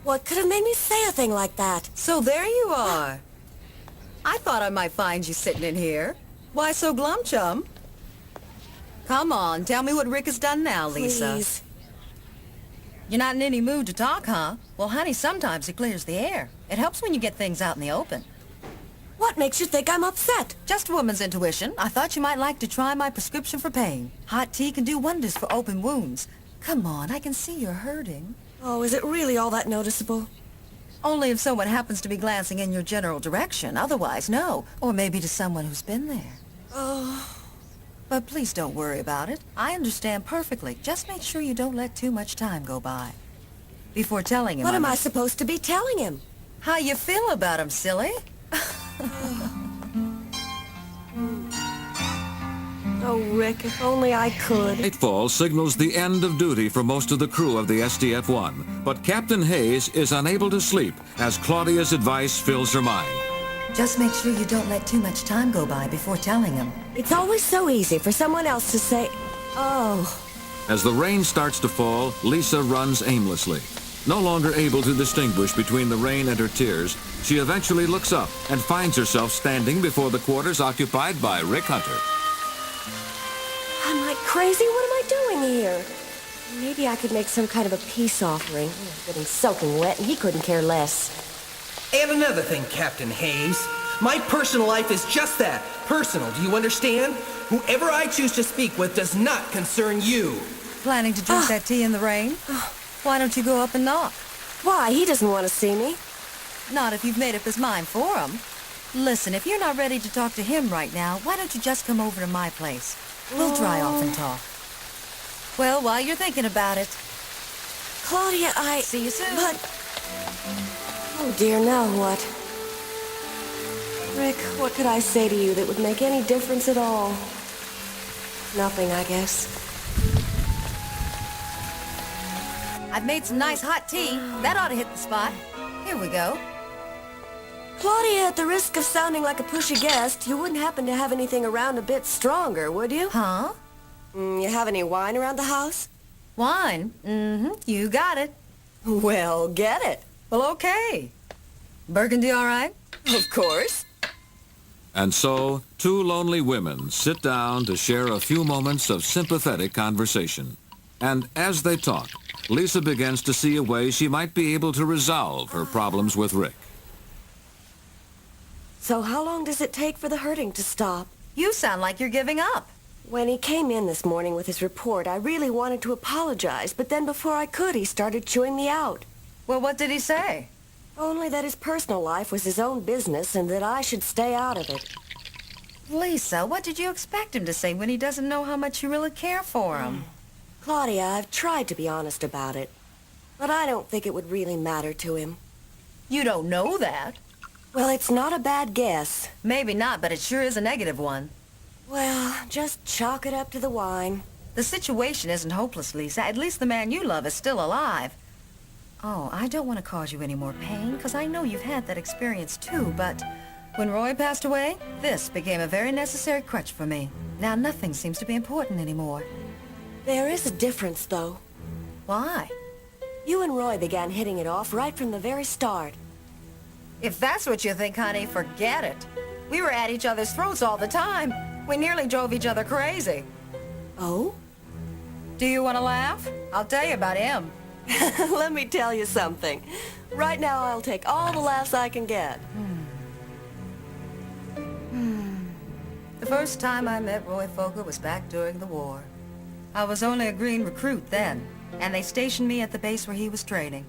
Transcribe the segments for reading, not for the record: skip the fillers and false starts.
What could have made me say a thing like that? So there you are. I thought I might find you sitting in here. Why so glum, chum? Come on, tell me what Rick has done now, Lisa. Please. You're not in any mood to talk, huh? Well, honey, sometimes it clears the air. It helps when you get things out in the open. What makes you think I'm upset? Just a woman's intuition. I thought you might like to try my prescription for pain. Hot tea can do wonders for open wounds. Come on, I can see you're hurting. Oh, is it really all that noticeable? Only if someone happens to be glancing in your general direction. Otherwise, no. Or maybe to someone who's been there. Oh. But please don't worry about it. I understand perfectly. Just make sure you don't let too much time go by. Before telling him... What am I supposed to be telling him? How you feel about him, silly? Oh, Rick, if only I could. Nightfall signals the end of duty for most of the crew of the SDF-1, but Captain Hayes is unable to sleep as Claudia's advice fills her mind. Just make sure you don't let too much time go by before telling him. It's always so easy for someone else to say, oh. As the rain starts to fall, Lisa runs aimlessly. No longer able to distinguish between the rain and her tears, she eventually looks up and finds herself standing before the quarters occupied by Rick Hunter. I'm like crazy. What am I doing here? Maybe I could make some kind of a peace offering. I'm getting soaking wet, and he couldn't care less. And another thing, Captain Hayes. My personal life is just that. Personal, do you understand? Whoever I choose to speak with does not concern you. Planning to drink that tea in the rain? Why don't you go up and knock? Why? He doesn't want to see me. Not if you've made up his mind for him. Listen, if you're not ready to talk to him right now, why don't you just come over to my place? We'll dry off and talk. Well, while you're thinking about it... Claudia, See you soon. But... Oh, dear, now what? Rick, what could I say to you that would make any difference at all? Nothing, I guess. I've made some nice hot tea. That ought to hit the spot. Here we go. Claudia, at the risk of sounding like a pushy guest, you wouldn't happen to have anything around a bit stronger, would you? Huh? You have any wine around the house? Wine? Mm-hmm. You got it. Well, get it. Well, okay. Burgundy all right? Of course. And so, two lonely women sit down to share a few moments of sympathetic conversation. And as they talk, Lisa begins to see a way she might be able to resolve her problems with Rick. So how long does it take for the hurting to stop? You sound like you're giving up. When he came in this morning with his report, I really wanted to apologize, but then before I could, he started chewing me out. Well, what did he say? Only that his personal life was his own business and that I should stay out of it. Lisa, what did you expect him to say when he doesn't know how much you really care for him? Claudia, I've tried to be honest about it, but I don't think it would really matter to him. You don't know that. Well, it's not a bad guess. Maybe not, but it sure is a negative one. Well, just chalk it up to the wine. The situation isn't hopeless, Lisa. At least the man you love is still alive. Oh, I don't want to cause you any more pain, because I know you've had that experience too, but when Roy passed away, this became a very necessary crutch for me. Now nothing seems to be important anymore. There is a difference, though. Why? You and Roy began hitting it off right from the very start. If that's what you think, honey, forget it. We were at each other's throats all the time. We nearly drove each other crazy. Oh? Do you want to laugh? I'll tell you about him. Let me tell you something. Right now, I'll take all the laughs I can get. The first time I met Roy Fokker was back during the war. I was only a green recruit then, and they stationed me at the base where he was training.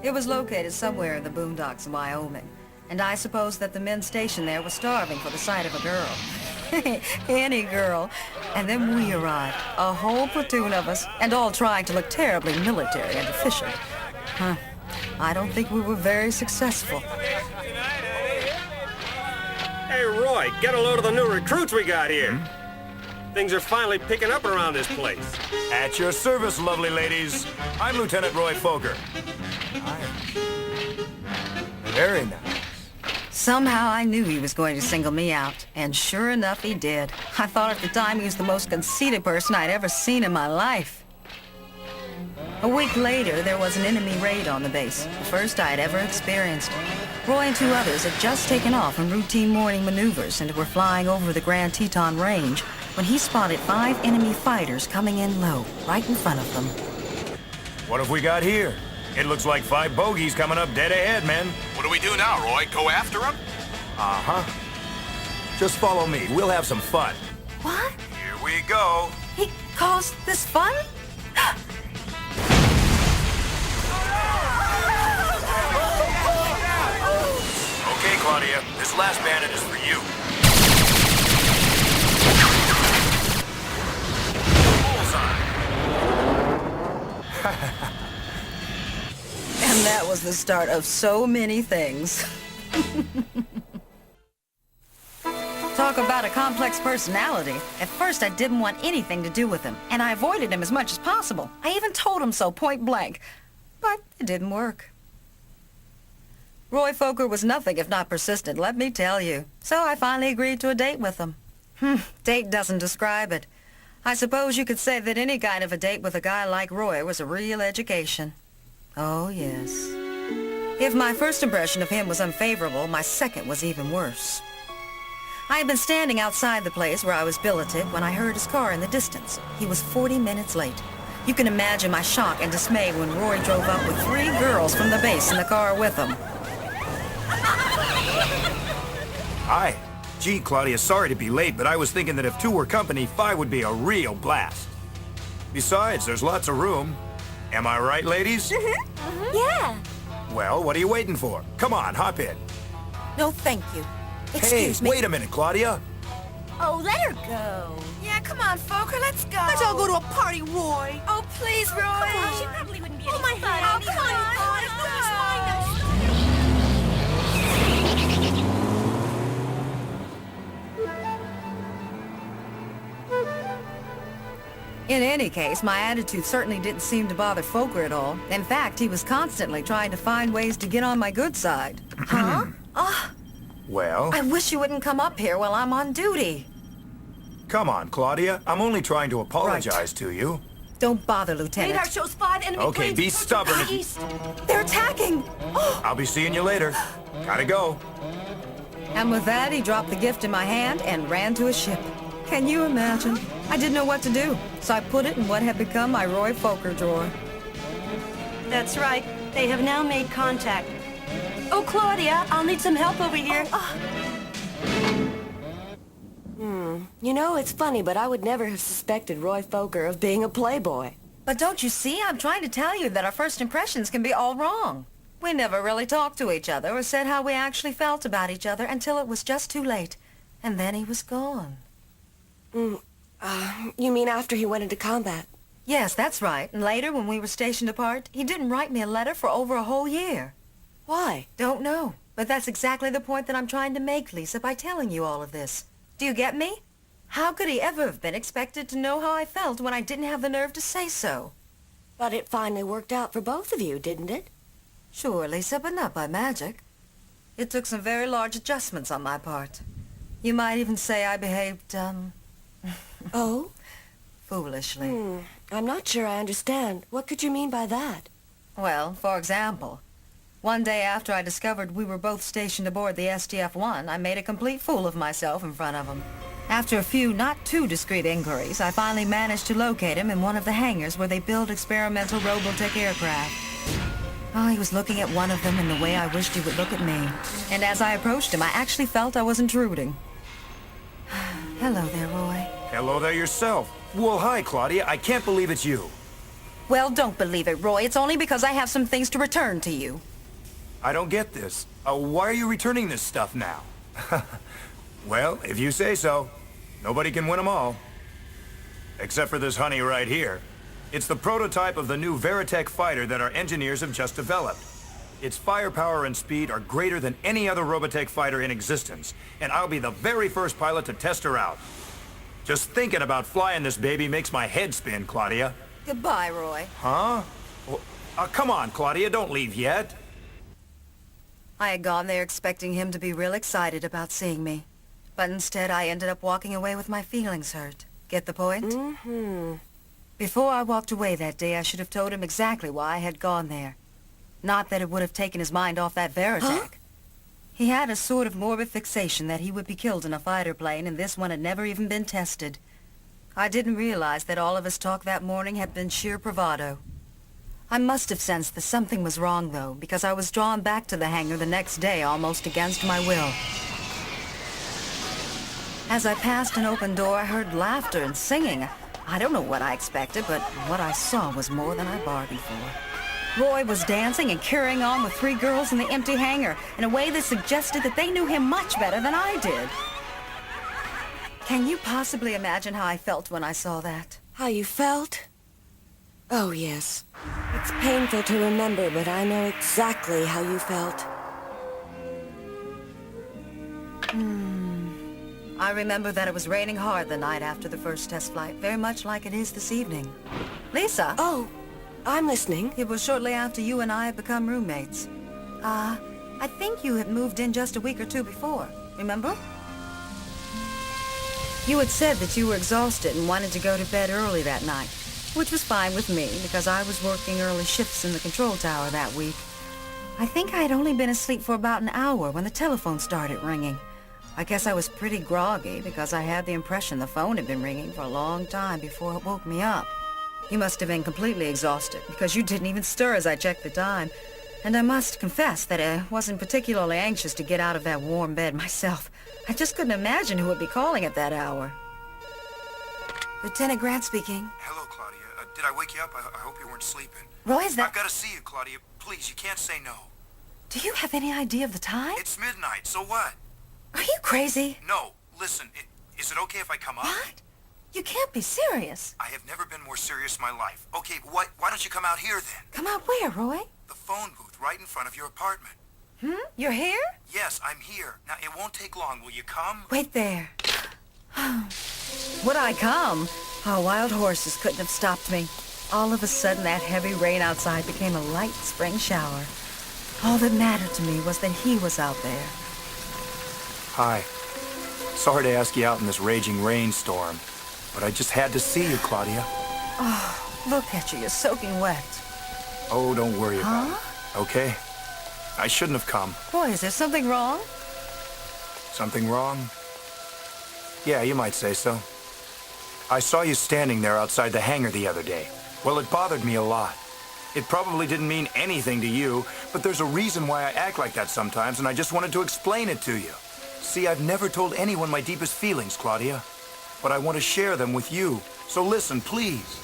It was located somewhere in the boondocks of Wyoming, and I suppose that the men stationed there were starving for the sight of a girl. Any girl. And then we arrived, a whole platoon of us, and all trying to look terribly military and efficient. I don't think we were very successful. Hey, Roy, get a load of the new recruits we got here. Things are finally picking up around this place. At your service, lovely ladies. I'm Lieutenant Roy Fokker. Very nice. Somehow I knew he was going to single me out, and sure enough he did. I thought at the time he was the most conceited person I'd ever seen in my life. A week later, there was an enemy raid on the base, the first I had ever experienced. Roy and 2 others had just taken off on routine morning maneuvers and were flying over the Grand Teton Range when he spotted 5 enemy fighters coming in low, right in front of them. What have we got here? It looks like 5 bogeys coming up dead ahead, men. What do we do now, Roy? Go after him? Uh-huh. Just follow me. We'll have some fun. What? Here we go. He calls this fun? Okay, Claudia. This last bandit is for you. Bullseye. And that was the start of so many things. Talk about a complex personality. At first, I didn't want anything to do with him, and I avoided him as much as possible. I even told him so point blank. But it didn't work. Roy Fokker was nothing if not persistent, let me tell you. So I finally agreed to a date with him. Date doesn't describe it. I suppose you could say that any kind of a date with a guy like Roy was a real education. Oh, yes. If my first impression of him was unfavorable, my second was even worse. I had been standing outside the place where I was billeted when I heard his car in the distance. He was 40 minutes late. You can imagine my shock and dismay when Roy drove up with 3 girls from the base in the car with him. Hi. Gee, Claudia, sorry to be late, but I was thinking that if 2 were company, 5 would be a real blast. Besides, there's lots of room. Am I right, ladies? Yeah. Well, what are you waiting for? Come on, hop in. No, thank you. Hey, Excuse me. wait a minute, Claudia. Oh, let her go. Yeah, come on, Fokker, let's go. Let's all go to a party, Roy. Oh, please, Roy. Come on, she probably wouldn't be any fun. Oh, come on, Roy. In any case, my attitude certainly didn't seem to bother Fokker at all. In fact, he was constantly trying to find ways to get on my good side. Huh? Well, I wish you wouldn't come up here while I'm on duty. come on, Claudia. I'm only trying to apologize to you. Don't bother, Lieutenant. Radar shows 5 enemy Okay, planes be approaching stubborn. to the east. They're attacking! I'll be seeing you later. Gotta go. And with that, he dropped the gift in my hand and ran to his ship. Can you imagine? I didn't know what to do, so I put it in what had become my Roy Fokker drawer. That's right. They have now made contact. Oh, Claudia, I'll need some help over here. You know, it's funny, but I would never have suspected Roy Fokker of being a playboy. But don't you see? I'm trying to tell you that our first impressions can be all wrong. We never really talked to each other or said how we actually felt about each other until it was just too late. And then he was gone. You mean after he went into combat? Yes, that's right. And later, when we were stationed apart, he didn't write me a letter for over a whole year. Why? Don't know. But that's exactly the point that I'm trying to make, Lisa, by telling you all of this. Do you get me? How could he ever have been expected to know how I felt when I didn't have the nerve to say so? But it finally worked out for both of you, didn't it? Sure, Lisa, but not by magic. It took some very large adjustments on my part. You might even say I behaved, Oh? foolishly. I'm not sure I understand. What could you mean by that? Well, for example, one day after I discovered we were both stationed aboard the SDF-1, I made a complete fool of myself in front of him. After a few not too discreet inquiries, I finally managed to locate him in one of the hangars where they build experimental Robotech aircraft. Oh, he was looking at one of them in the way I wished he would look at me. And as I approached him, I actually felt I was intruding. Hello there, Roy. Hello there yourself. Well, hi, Claudia. I can't believe it's you. Well, don't believe it, Roy. It's only because I have some things to return to you. I don't get this. Why are you returning this stuff now? Well, if you say so. Nobody can win them all. Except for this honey right here. It's the prototype of the new Veritech fighter that our engineers have just developed. Its firepower and speed are greater than any other Robotech fighter in existence, and I'll be the very first pilot to test her out. Just thinking about flying this baby makes my head spin, Claudia. Goodbye, Roy. Huh? Well, come on, Claudia, don't leave yet. I had gone there expecting him to be real excited about seeing me. But instead, I ended up walking away with my feelings hurt. Get the point? Before I walked away that day, I should have told him exactly why I had gone there. Not that it would have taken his mind off that Veritech. Huh? He had a sort of morbid fixation that he would be killed in a fighter plane, and this one had never even been tested. I didn't realize that all of his talk that morning had been sheer bravado. I must have sensed that something was wrong, though, because I was drawn back to the hangar the next day almost against my will. As I passed an open door, I heard laughter and singing. I don't know what I expected, but what I saw was more than I bargained for. Roy was dancing and carrying on with 3 girls in the empty hangar in a way that suggested that they knew him much better than I did. Can you possibly imagine how I felt when I saw that? How you felt? Oh, yes. It's painful to remember, but I know exactly how you felt. I remember that it was raining hard the night after the first test flight, very much like it is this evening. Lisa! Oh, I'm listening. It was shortly after you and I had become roommates. I think you had moved in just a week or 2 before, remember? You had said that you were exhausted and wanted to go to bed early that night, which was fine with me because I was working early shifts in the control tower that week. I think I had only been asleep for about an hour when the telephone started ringing. I guess I was pretty groggy because I had the impression the phone had been ringing for a long time before it woke me up. You must have been completely exhausted because you didn't even stir as I checked the time. And I must confess that I wasn't particularly anxious to get out of that warm bed myself. I just couldn't imagine who would be calling at that hour. Lieutenant Grant speaking. Hello, Claudia. Did I wake you up? I hope you weren't sleeping. Roy, is that... I've got to see you, Claudia. Please, you can't say no. Do you have any idea of the time? It's midnight, so what? Are you crazy? No, listen, is it okay if I come up? What? You can't be serious. I have never been more serious in my life. Okay, why don't you come out here then? Come out where, Roy? The phone booth right in front of your apartment. You're here? Yes, I'm here. Now, it won't take long. Will you come? Wait there. Would I come? Oh, wild horses couldn't have stopped me. All of a sudden, that heavy rain outside became a light spring shower. All that mattered to me was that he was out there. Hi. Sorry to ask you out in this raging rainstorm, but I just had to see you, Claudia. Oh, look at you. You're soaking wet. Oh, don't worry about it. Okay? I shouldn't have come. Boy, is there something wrong? Something wrong? Yeah, you might say so. I saw you standing there outside the hangar the other day. Well, it bothered me a lot. It probably didn't mean anything to you, but there's a reason why I act like that sometimes, and I just wanted to explain it to you. See, I've never told anyone my deepest feelings, Claudia, but I want to share them with you. So listen, please.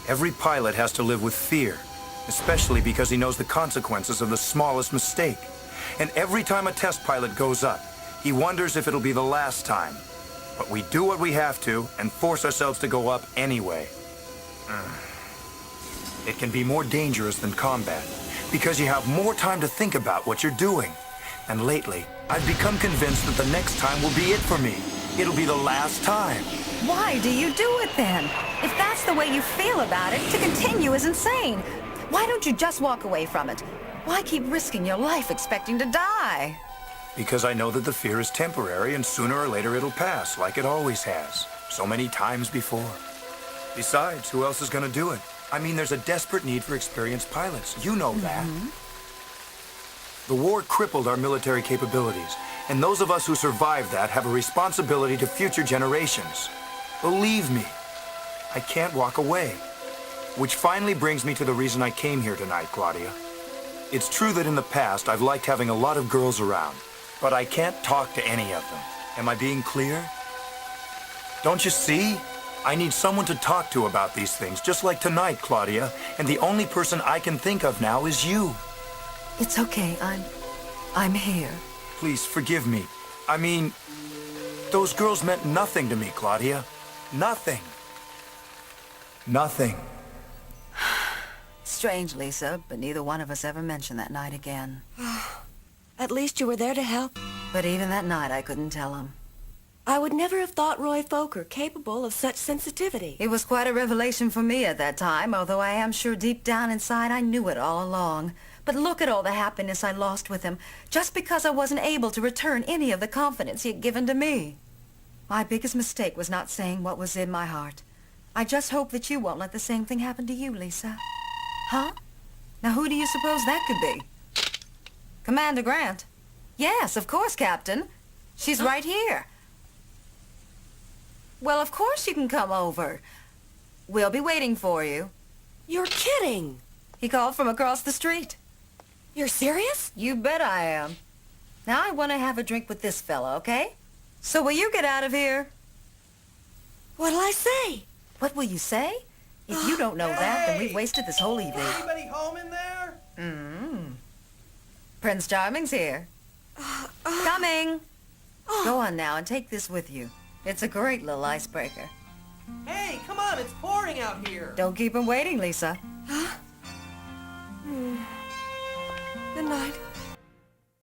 Every pilot has to live with fear, especially because he knows the consequences of the smallest mistake. And every time a test pilot goes up, he wonders if it'll be the last time. But we do what we have to and force ourselves to go up anyway. It can be more dangerous than combat because you have more time to think about what you're doing. And lately, I've become convinced that the next time will be it for me. It'll be the last time. Why do you do it then? If that's the way you feel about it, to continue is insane. Why don't you just walk away from it? Why keep risking your life expecting to die? Because I know that the fear is temporary and sooner or later it'll pass, like it always has. So many times before. Besides, who else is going to do it? I mean, there's a desperate need for experienced pilots. You know that. The war crippled our military capabilities, and those of us who survived that have a responsibility to future generations. Believe me, I can't walk away. Which finally brings me to the reason I came here tonight, Claudia. It's true that in the past I've liked having a lot of girls around, but I can't talk to any of them. Am I being clear? Don't you see? I need someone to talk to about these things, just like tonight, Claudia, and the only person I can think of now is you. It's okay. I'm here. Please forgive me. I mean, those girls meant nothing to me, Claudia. Nothing. Nothing. Strange, Lisa, but neither one of us ever mentioned that night again. At least you were there to help. But even that night, I couldn't tell him. I would never have thought Roy Fokker capable of such sensitivity. It was quite a revelation for me at that time, although I am sure deep down inside I knew it all along. But look at all the happiness I lost with him, just because I wasn't able to return any of the confidence he had given to me. My biggest mistake was not saying what was in my heart. I just hope that you won't let the same thing happen to you, Lisa. Huh? Now who do you suppose that could be? Commander Grant. Yes, of course, Captain. She's right here. Well, of course you can come over. We'll be waiting for you. You're kidding. He called from across the street. You're serious? You bet I am. Now I want to have a drink with this fella, okay? So will you get out of here? What'll I say? What will you say? If you don't know that, then we've wasted this whole evening. Anybody home in there? Prince Charming's here. Coming. Go on now and take this with you. It's a great little icebreaker. Hey, come on, it's pouring out here. Don't keep him waiting, Lisa. Good night.